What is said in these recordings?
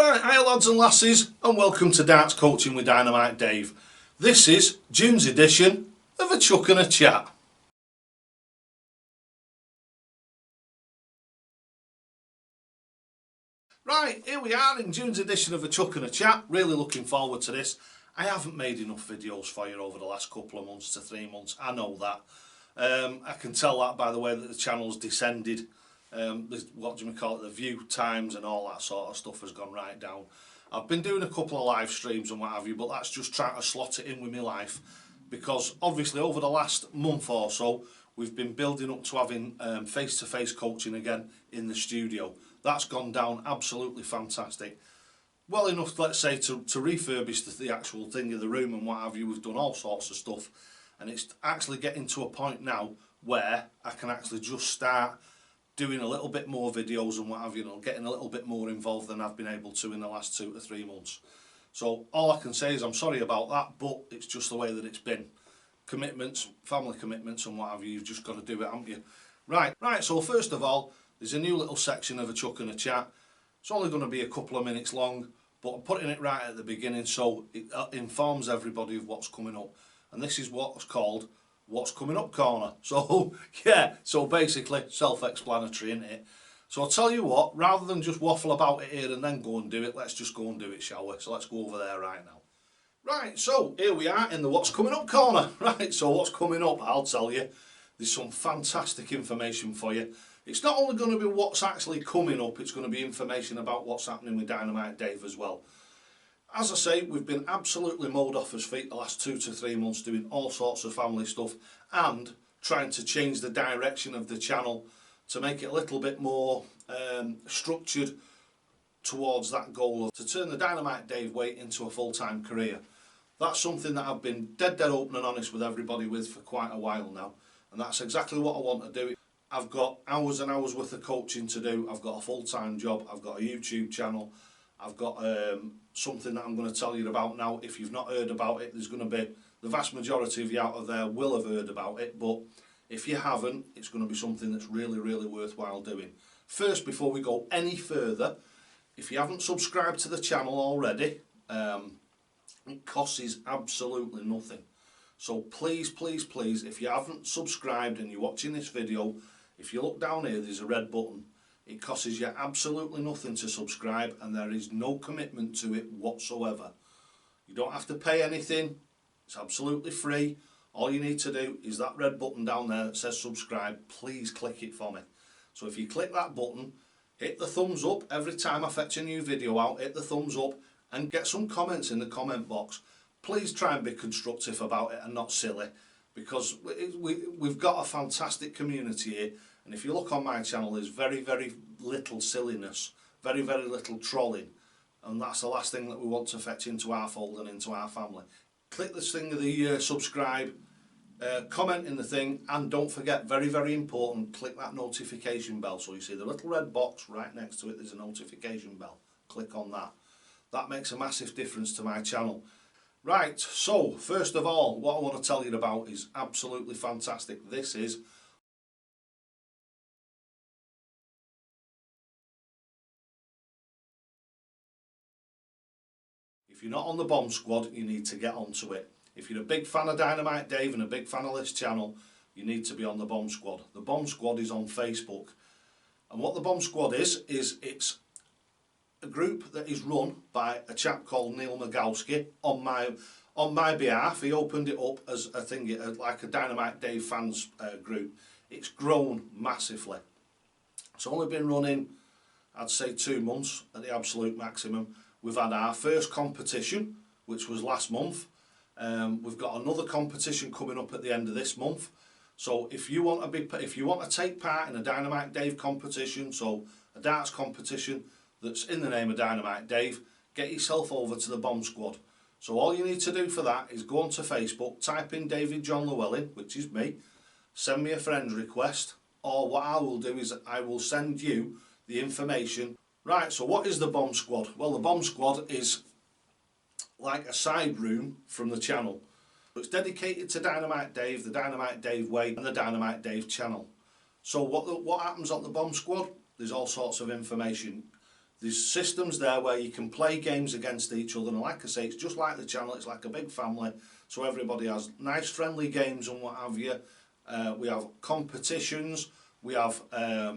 Right, hi lads and lasses, and welcome to Darts Coaching with Dynamite Dave. This is June's edition of A Chuck and a Chat. Right, here we are in June's edition of A Chuck and a Chat. Really looking forward to this. I haven't made enough videos for you over the last couple of months to 3 months, I know that. I can tell that by the way that the channel's descended. The view times and all that sort of stuff has gone right down. I've been doing a couple of live streams and what have you, but that's just trying to slot it in with my life, because obviously over the last month or so we've been building up to having face-to-face coaching again in the studio. That's gone down absolutely fantastic. Well enough, let's say, to refurbish the actual thing of the room and what have you. We've done all sorts of stuff, and it's actually getting to a point now where I can actually just start doing a little bit more videos and what have you, getting a little bit more involved than I've been able to in the last 2 to 3 months. So all I can say is I'm sorry about that, but it's just the way that it's been. Commitments, family commitments and what have you, you've just got to do it, haven't you? Right, so first of all, there's a new little section of A Chuck and a Chat. It's only going to be a couple of minutes long, but I'm putting it right at the beginning so it informs everybody of what's coming up. And this is what's called What's Coming Up Corner. So yeah, so basically self-explanatory, isn't it? So I'll tell you what, rather than just waffle about it here and then go and do it, let's just go and do it, shall we? So let's go over there right now. Right, so here we are in the What's Coming Up corner. Right, so what's coming up, I'll tell you. There's some fantastic information for you. It's not only going to be what's actually coming up, it's going to be information about what's happening with Dynamite Dave as well. As I say, we've been absolutely mowed off his feet the last 2 to 3 months doing all sorts of family stuff and trying to change the direction of the channel to make it a little bit more structured towards that goal of to turn the Dynamite Dave way into a full-time career. That's something that I've been dead open and honest with everybody with for quite a while now, and that's exactly what I want to do. I've got hours and hours worth of coaching to do. I've got a full-time job, I've got a YouTube channel, I've got something that I'm going to tell you about now. If you've not heard about it, there's going to be, the vast majority of you out of there will have heard about it, but if you haven't, it's going to be something that's really worthwhile doing. First, before we go any further, if you haven't subscribed to the channel already, it costs absolutely nothing. So please, if you haven't subscribed and you're watching this video, if you look down here, there's a red button. It costs you absolutely nothing to subscribe, and there is no commitment to it whatsoever. You don't have to pay anything. It's absolutely free. All you need to do is that red button down there that says subscribe. Please click it for me. So if you click that button, hit the thumbs up every time I fetch a new video out. Hit the thumbs up and get some comments in the comment box. Please try and be constructive about it and not silly, because we've got a fantastic community here. And if you look on my channel, there's very little silliness, very little trolling, and that's the last thing that we want to fetch into our fold and into our family. Click this thing of the subscribe, comment in the thing, and don't forget, very important, click that notification bell. So you see the little red box right next to it, there's a notification bell. Click on that. That makes a massive difference to my channel. Right, so first of all, what I want to tell you about is absolutely fantastic. This is if you're not on the Bomb Squad, you need to get onto it. If you're a big fan of Dynamite Dave and a big fan of this channel, you need to be on the Bomb Squad. The Bomb Squad is on Facebook. And what the Bomb Squad is it's a group that is run by a chap called Neil Magowski on my behalf. He opened it up as a thing, like a Dynamite Dave fans group. It's grown massively. It's only been running, I'd say, 2 months at the absolute maximum. We've had our first competition, which was last month. We've got another competition coming up at the end of this month. So if you want to take part in a Dynamite Dave competition, so a darts competition that's in the name of Dynamite Dave, get yourself over to the Bomb Squad. So all you need to do for that is go onto Facebook, type in David John Llewellyn, which is me, send me a friend request, or what I will do is I will send you the information. Right, so what is the Bomb Squad? Well, the Bomb Squad is like a side room from the channel. It's dedicated to Dynamite Dave, the Dynamite Dave way, and the Dynamite Dave channel. So what happens on the Bomb Squad? There's all sorts of information. There's systems there where you can play games against each other, and like I say, it's just like the channel, it's like a big family, so everybody has nice friendly games and what have you. We have competitions, we have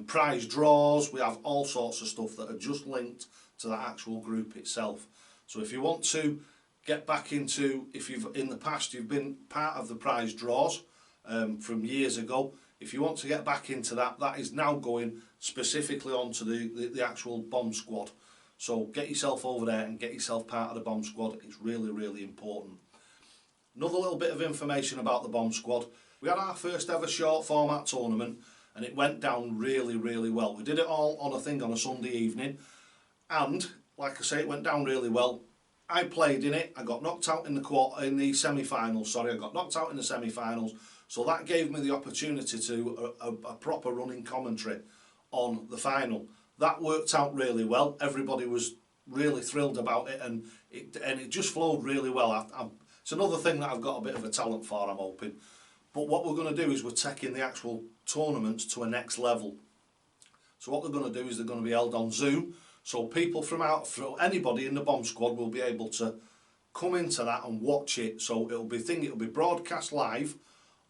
prize draws, we have all sorts of stuff that are just linked to that actual group itself. So if you want to get back into, if you've in the past you've been part of the prize draws from years ago, if you want to get back into that, that is now going specifically onto the actual bomb squad. So get yourself over there and get yourself part of the bomb squad. It's really, really important. Another little bit of information about the bomb squad. We had our first ever short format tournament and it went down really, really well. We did it all on a Sunday evening, and like I say, it went down really well. I played in it. I got knocked out in the semi-finals. Sorry, I got knocked out in the semi-finals. So that gave me the opportunity to a proper running commentary on the final. That worked out really well. Everybody was really thrilled about it, and it just flowed really well. It's another thing that I've got a bit of a talent for, I'm hoping. But what we're going to do is we're taking the actual tournaments to a next level. So what they're going to do is they're going to be held on Zoom. So people from anybody in the bomb squad will be able to come into that and watch it. So it'll be broadcast live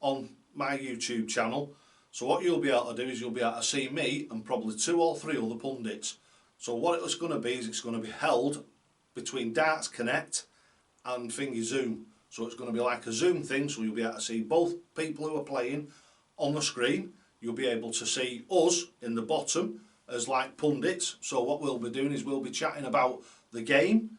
on my YouTube channel. So what you'll be able to do is you'll be able to see me and probably 2 or 3 other pundits. So what it's going to be is it's going to be held between Darts Connect and Thingy Zoom. So it's going to be like a Zoom thing, so you'll be able to see both people who are playing on the screen. You'll be able to see us in the bottom as like pundits. So what we'll be doing is we'll be chatting about the game.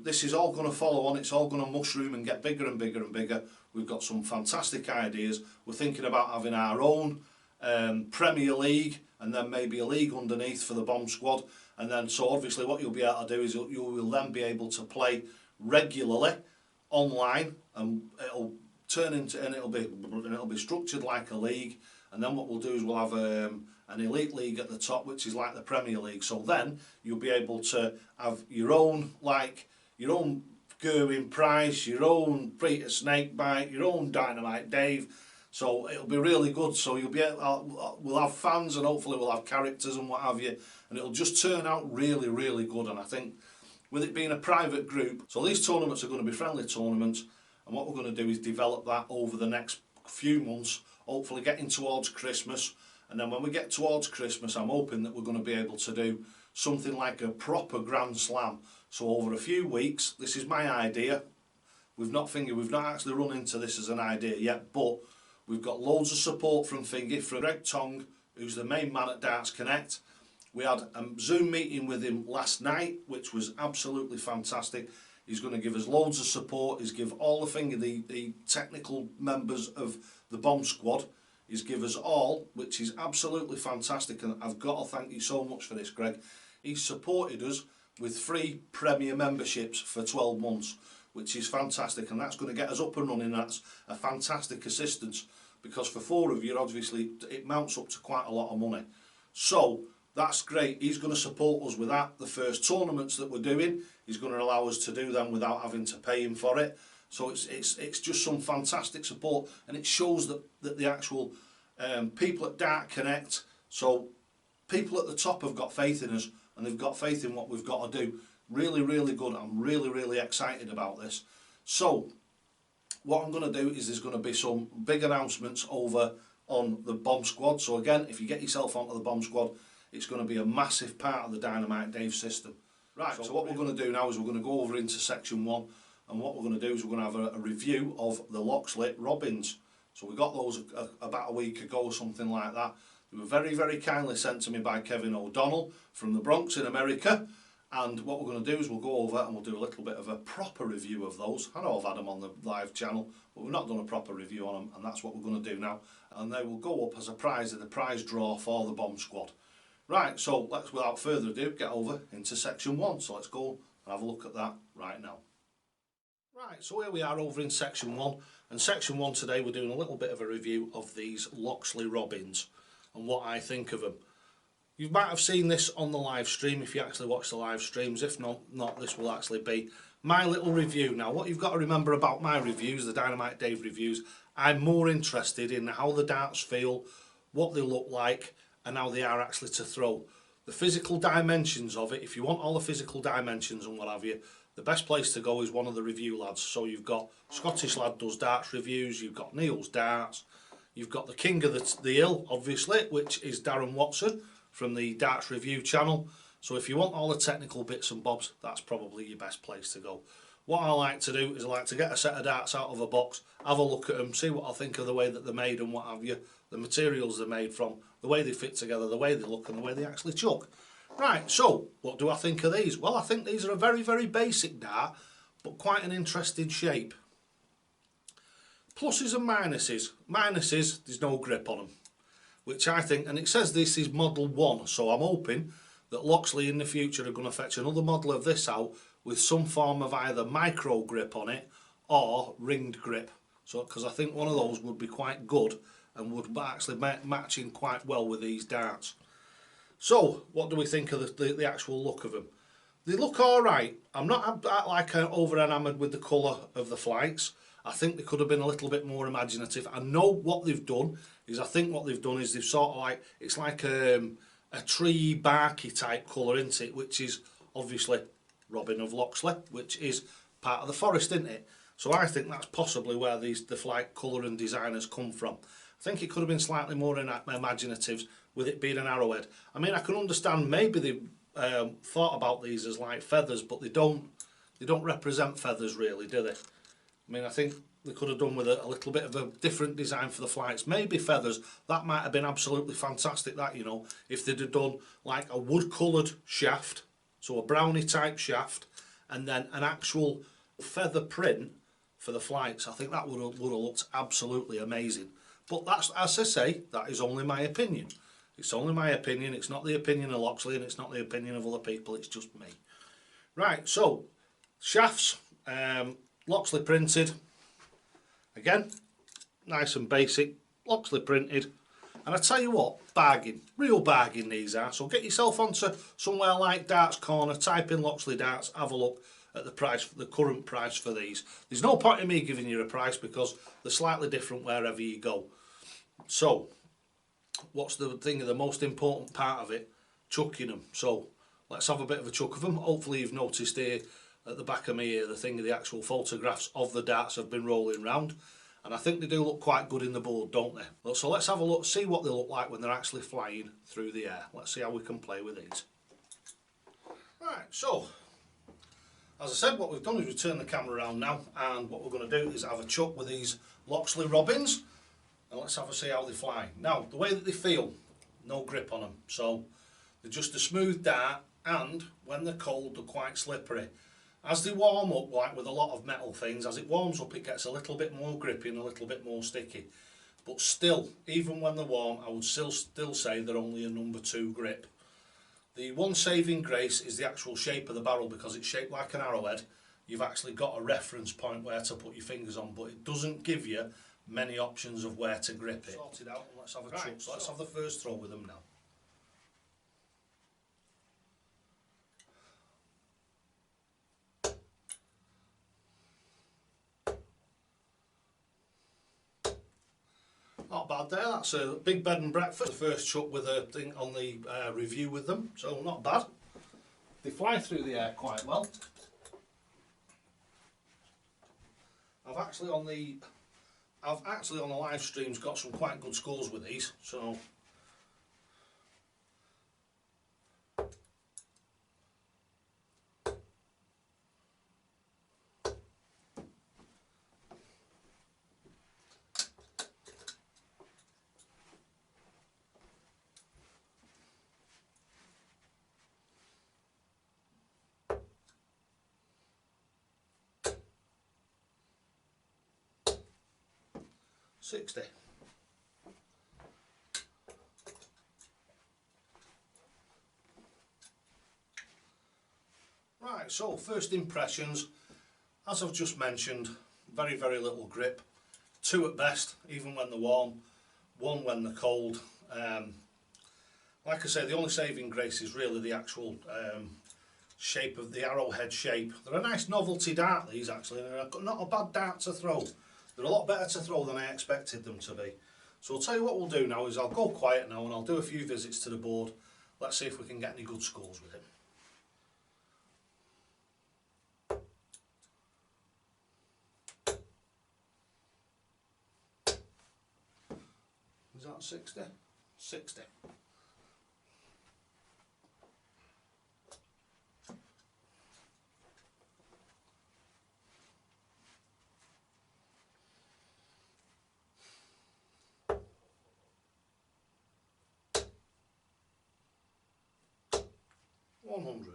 This is all going to follow on, it's all going to mushroom and get bigger and bigger and bigger. We've got some fantastic ideas. We're thinking about having our own Premier League and then maybe a league underneath for the bomb squad. And then so obviously what you'll be able to do is you will then be able to play regularly online, and it'll turn into, and it'll be structured like a league. And then what we'll do is we'll have an elite league at the top, which is like the Premier League. So then you'll be able to have your own Gerwin Price, your own Peter Snakebite, your own Dynamite Dave. So it'll be really good. So we'll have fans, and hopefully we'll have characters and what have you, and it'll just turn out really, really good. And I think with it being a private group, so these tournaments are going to be friendly tournaments, and what we're going to do is develop that over the next few months, hopefully getting towards Christmas. And then when we get towards Christmas, I'm hoping that we're going to be able to do something like a proper Grand Slam. So over a few weeks, this is my idea. We've not actually run into this as an idea yet, but we've got loads of support from Thingy, from Greg Tong, who's the main man at Darts Connect. We had a Zoom meeting with him last night, which was absolutely fantastic. He's going to give us loads of support. He's give all the technical members of the bomb squad. He's give us all, which is absolutely fantastic. And I've got to thank you so much for this, Greg. He's supported us with free Premier memberships for 12 months, which is fantastic. And that's going to get us up and running. That's a fantastic assistance, because for 4 of you, obviously, it mounts up to quite a lot of money. So that's great. He's going to support us with that. The first tournaments that we're doing, he's going to allow us to do them without having to pay him for it. So it's just some fantastic support, and it shows that the actual people at Dart Connect, so people at the top have got faith in us, and they've got faith in what we've got to do. Really, really good. I'm really, really excited about this. So what I'm going to do is there's going to be some big announcements over on the bomb squad. So again, if you get yourself onto the bomb squad, it's going to be a massive part of the Dynamite Dave system. Right, so what we're going to do now is we're going to go over into section 1, and what we're going to do is we're going to have a review of the Loxley Robins. So we got those about a week ago or something like that. They were very, very kindly sent to me by Kevin O'Donnell from the Bronx in America. And what we're going to do is we'll go over and we'll do a little bit of a proper review of those. I know I've had them on the live channel, but we've not done a proper review on them, and that's what we're going to do now. And they will go up as a prize in the prize draw for the bomb squad. Right, so let's, without further ado, get over into section 1. So let's go and have a look at that right now. Right, so here we are over in section 1. And section 1 today, we're doing a little bit of a review of these Loxley Robins and what I think of them. You might have seen this on the live stream if you actually watch the live streams. If not, this will actually be my little review. Now, what you've got to remember about my reviews, the Dynamite Dave reviews, I'm more interested in how the darts feel, what they look like, and how they are actually to throw. the physical dimensions of it, if you want all the physical dimensions and what have you, the best place to go is one of the review lads. So you've got Scottish lad does darts reviews, you've got Neil's Darts, you've got the king of the hill, obviously, which is Darren Watson from the Darts Review channel. So if you want all the technical bits and bobs, that's probably your best place to go. What I like to do is I like to get a set of darts out of a box, have a look at them, see what I think of the way that they're made and what have you, the materials they're made from, the way they fit together, the way they look and the way they actually chuck. Right, so what do I think of these? Well, I think these are a very, very basic dart, but quite an interesting shape. Pluses and minuses. Minuses, there's no grip on them, which I think, and it says this is model 1, so I'm hoping that Loxley in the future are going to fetch another model of this out with some form of either micro grip on it or ringed grip. So, because I think one of those would be quite good and would actually match in quite well with these darts. So, what do we think of the actual look of them? They look alright. I'm not like over enamoured with the colour of the flights. I think they could have been a little bit more imaginative. I know what they've done is, I think what they've done is they've sort of like, it's like a tree barky type colour, isn't it? Which is obviously Robin of Loxley, which is part of the forest, isn't it? So I think that's possibly where the flight colour and design has come from. I think it could have been slightly more imaginative with it being an arrowhead. I mean, I can understand maybe they thought about these as like feathers, but they don't represent feathers really, do they? I mean, I think they could have done with a little bit of a different design for the flights. Maybe feathers, that might have been absolutely fantastic, that, you know, if they'd have done like a wood coloured shaft, so a brownie type shaft, and then an actual feather print for the flights. I think that would have looked absolutely amazing. But that's, as I say, that is only my opinion. It's only my opinion. It's not the opinion of Loxley and it's not the opinion of other people. It's just me. Right, so shafts, Loxley printed. Again, nice and basic, Loxley printed. And I tell you what, bargain, real bargain these are. So get yourself onto somewhere like Darts Corner, type in Loxley Darts, have a look at the price, the current price for these. There's no point in me giving you a price because they're slightly different wherever you go. So, what's the thing, the most important part of it? Chucking them. So, let's have a bit of a chuck of them. Hopefully you've noticed here at the back of me here, the thing of the actual photographs of the darts have been rolling round. And I think they do look quite good in the board, don't they? So let's have a look, see what they look like when they're actually flying through the air. Let's see how we can play with these. Right, so, as I said, what we've done is we turn the camera around now, and what we're going to do is have a chuck with these Loxley Robins, and let's have a see how they fly. Now, the way that they feel, no grip on them, so they're just a smooth dart, and when they're cold, they're quite slippery. As they warm up, like with a lot of metal things, as it warms up, it gets a little bit more grippy and a little bit more sticky. But still, even when they're warm, I would still say they're only a number 2 grip. The one saving grace is the actual shape of the barrel, because it's shaped like an arrowhead. You've actually got a reference point where to put your fingers on, but it doesn't give you many options of where to grip it. Sort it out and let's have a chuck. So let's have the first throw with them now. Not bad there, that's a big bed and breakfast. The first chuck with a thing on the review with them, so not bad. They fly through the air quite well. I've actually on the live streams got some quite good scores with these, so $60. Right, so first impressions, as I've just mentioned, very, very little grip. 2 at best, even when they're warm, 1 when they're cold. Like I say, the only saving grace is really the actual shape of the arrowhead shape. They're a nice novelty dart, these actually, they're not a bad dart to throw. They're a lot better to throw than I expected them to be. So I'll tell you what we'll do now is I'll go quiet now and I'll do a few visits to the board. Let's see if we can get any good scores with him. Is that 60? 60. $100.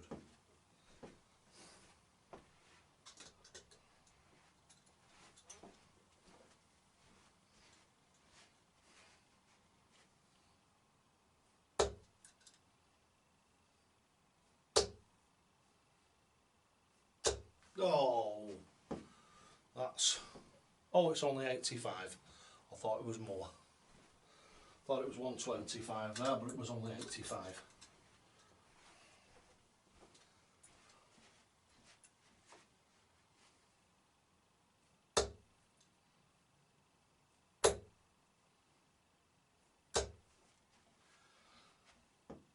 Oh, it's only 85. I thought it was more. Thought it was 125 there, but it was only 85.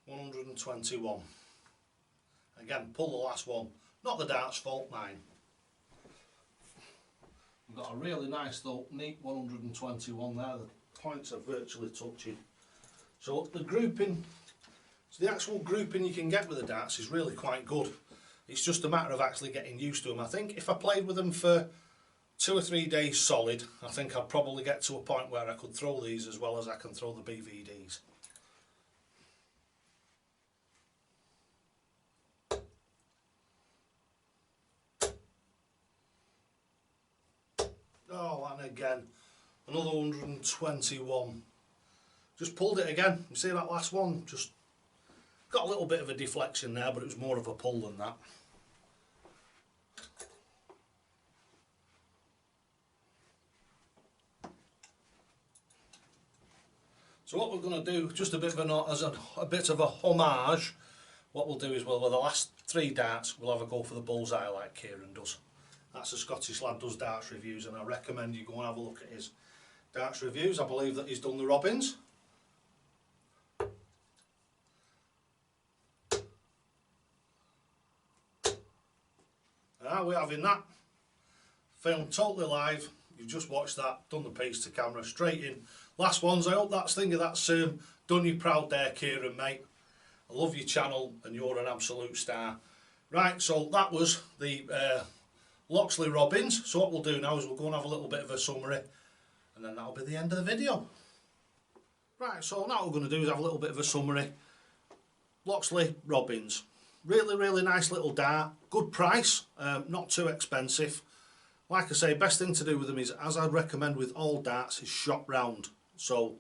$121. Again, pull the last one. Not the dart's fault, mine. We've got a really nice though, neat 121 there. The points are virtually touching. So the grouping, so the actual grouping you can get with the darts is really quite good. It's just a matter of actually getting used to them. I think if I played with them for 2 or 3 days solid, I think I'd probably get to a point where I could throw these as well as I can throw the BVDs. Oh, and again, another 121. Just pulled it again. You see that last one? Just got a little bit of a deflection there, but it was more of a pull than that. So what we're going to do, just a bit of a homage, what we'll do is, well, with the last 3 darts, we'll have a go for the bullseye like Kieran does. That's a Scottish lad, does darts reviews, and I recommend you go and have a look at his darts reviews. I believe that he's done the Robins. We're having that. Filmed totally live. You've just watched that, done the piece to camera, straight in. Last ones, I hope that's done you proud there, Kieran, mate. I love your channel and you're an absolute star. Right, so that was the Loxley Robins. So what we'll do now is we'll go and have a little bit of a summary and then that'll be the end of the video. Right, so now what we're going to do is have a little bit of a summary. Loxley Robins. Really, really nice little dart. Good price, not too expensive. Like I say, best thing to do with them is, as I'd recommend with all darts, is shop round. So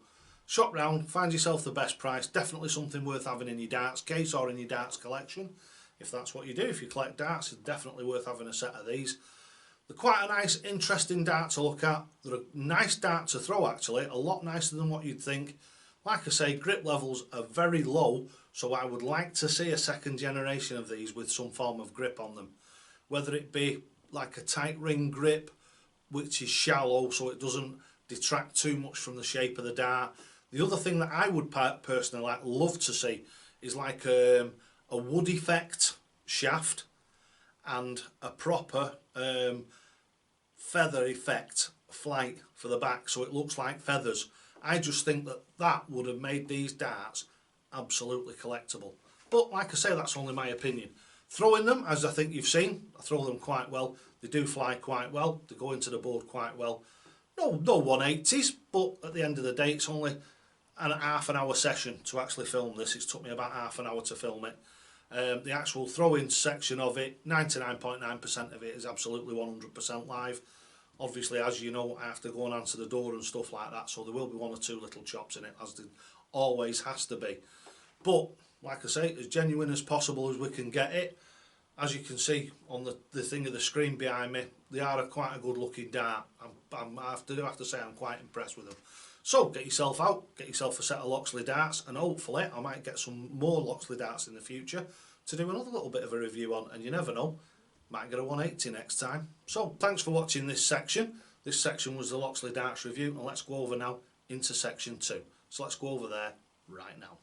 shop round, find yourself the best price. Definitely something worth having in your darts case or in your darts collection. If that's what you do, if you collect darts, it's definitely worth having a set of these. They're quite a nice, interesting dart to look at. They're a nice dart to throw actually, a lot nicer than what you'd think. Like I say, grip levels are very low, so I would like to see a second generation of these with some form of grip on them. Whether it be like a tight ring grip, which is shallow so it doesn't detract too much from the shape of the dart. The other thing that I would personally love to see is like a wood effect shaft and a proper feather effect flight for the back so it looks like feathers. I just think that that would have made these darts absolutely collectible. But like I say, that's only my opinion. Throwing them, as I think you've seen, I throw them quite well. They do fly quite well. They go into the board quite well. No 180s, but at the end of the day, it's only a half an hour session to actually film this. It's took me about half an hour to film it. The actual throwing section of it, 99.9% of it is absolutely 100% live. Obviously, as you know, I have to go and answer the door and stuff like that, so there will be 1 or 2 little chops in it, as there always has to be. But, like I say, as genuine as possible as we can get it. As you can see on the thing of the screen behind me, they are quite a good looking dart. I have to say I'm quite impressed with them. So get yourself out, get yourself a set of Loxley darts, and hopefully I might get some more Loxley darts in the future to do another little bit of a review on, and you never know, might get a 180 next time. So thanks for watching this section. This section was the Loxley darts review, and let's go over now into section 2. So let's go over there right now.